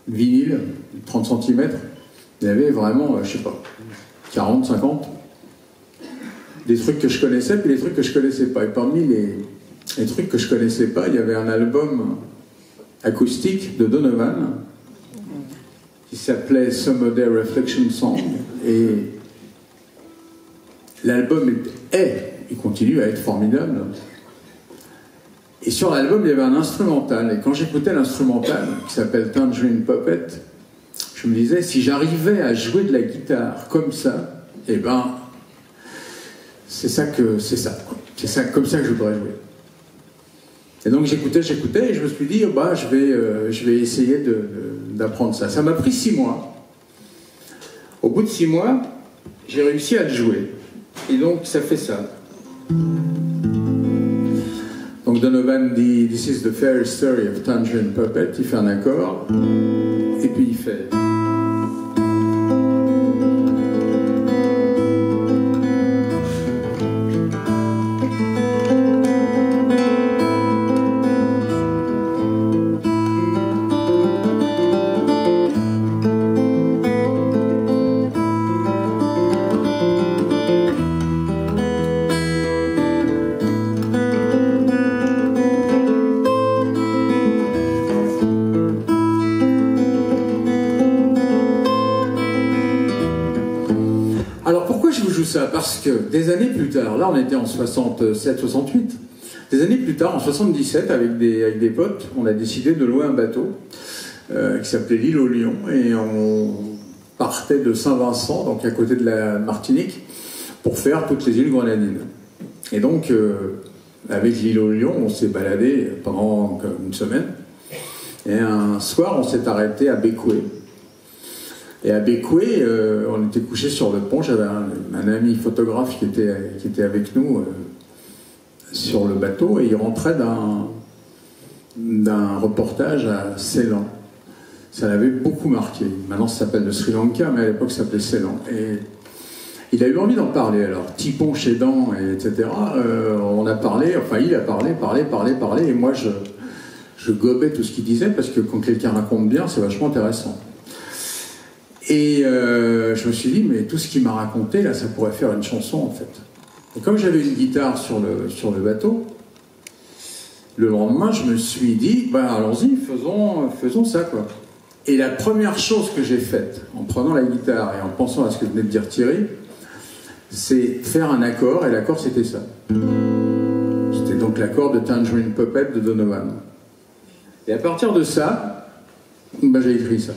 vinyle, 30 cm. Il y avait vraiment, je sais pas, 40, 50. Des trucs que je connaissais, puis des trucs que je connaissais pas. Et parmi les trucs que je connaissais pas, il y avait un album acoustique de Donovan qui s'appelait Summer Day Reflection Song. Et l'album il continue à être formidable. Et sur l'album, il y avait un instrumental. Et quand j'écoutais l'instrumental, qui s'appelle Tangerine Puppet, je me disais, si j'arrivais à jouer de la guitare comme ça, eh ben, c'est ça, comme ça que je voudrais jouer. Et donc j'écoutais, et je me suis dit, bah, je vais essayer d'apprendre ça. Ça m'a pris 6 mois. Au bout de 6 mois, j'ai réussi à le jouer. Et donc ça fait ça. Donc Donovan dit, This is the fairy story of Tangerine Puppet. Il fait un accord, et puis il fait... Parce que des années plus tard, là on était en 67-68, des années plus tard, en 77, avec des potes, on a décidé de louer un bateau qui s'appelait l'île aux Lions, et on partait de Saint-Vincent, donc à côté de la Martinique, pour faire toutes les îles grenadines. Et donc, avec l'île aux Lions, on s'est baladé pendant une semaine, et un soir, on s'est arrêté à Bécoué. Et à Bécoué, on était couché sur le pont. J'avais un ami photographe qui était avec nous sur le bateau, et il rentrait d'un reportage à Ceylan. Ça l'avait beaucoup marqué. Maintenant, ça s'appelle le Sri Lanka, mais à l'époque, ça s'appelait Ceylan. Et il a eu envie d'en parler. Alors, Tipon, Chédan, etc. On a parlé, enfin, il a parlé, et moi, je gobais tout ce qu'il disait, parce que quand quelqu'un raconte bien, c'est vachement intéressant. Et je me suis dit, mais tout ce qu'il m'a raconté, là, ça pourrait faire une chanson, en fait. Et comme j'avais une guitare sur le bateau, le lendemain, je me suis dit, bah, allons-y, faisons ça, quoi. Et la première chose que j'ai faite, en prenant la guitare et en pensant à ce que venait de dire Thierry, c'est faire un accord, et l'accord, c'était ça. C'était donc l'accord de Tangerine Puppet de Donovan. Et à partir de ça, bah, j'ai écrit ça.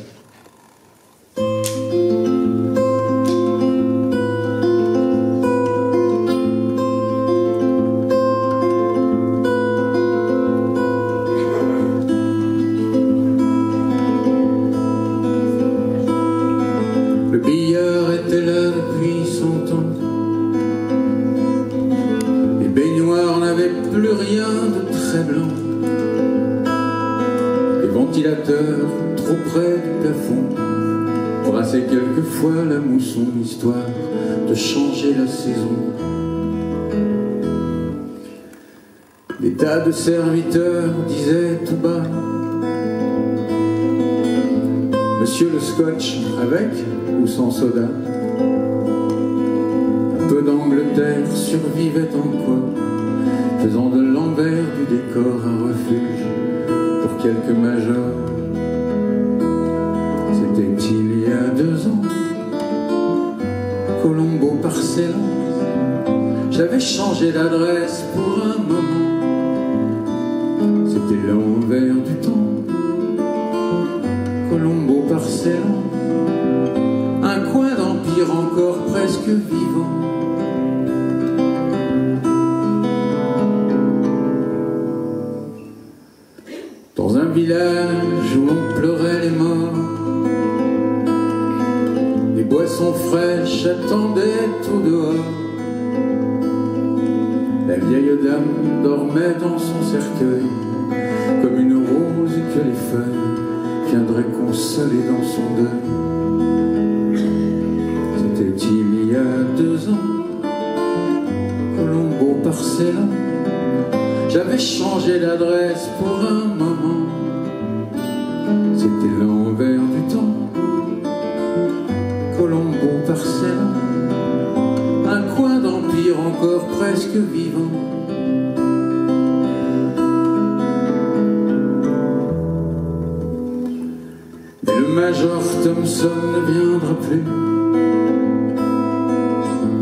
Trop près du plafond, brasser quelquefois la mousson, histoire de changer la saison. Des tas de serviteurs disaient tout bas, Monsieur le Scotch, avec ou sans soda? Un peu d'Angleterre survivait en quoi, faisant de l'envers du décor un refuge pour quelques majors. C'était il y a 2 ans, Colombo par Ceylan. J'avais changé d'adresse pour un moment. C'était l'envers du temps, Colombo par Ceylan. Un coin d'empire encore presque vivant. Dans un village où l'on pleurait les morts, les boissons fraîches attendaient tout dehors. La vieille dame dormait dans son cercueil, comme une rose que les feuilles viendraient consoler dans son deuil. C'était il y a 2 ans, Colombo par Ceylan. J'avais changé d'adresse pour un moment. C'était l'envers encore presque vivant. Mais le Major Thompson ne viendra plus.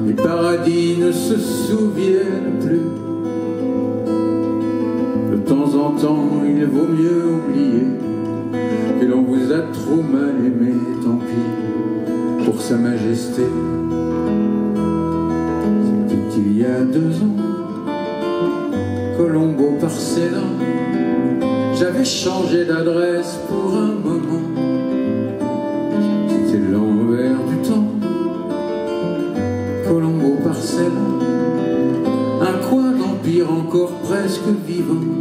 Les paradis ne se souviennent plus. De temps en temps, il vaut mieux oublier que l'on vous a trop mal aimé, tant pis pour Sa Majesté. C'était il y a 2 ans, Colombo par Ceylan. J'avais changé d'adresse pour un moment. C'était l'envers du temps, Colombo par Ceylan. Un coin d'empire encore presque vivant.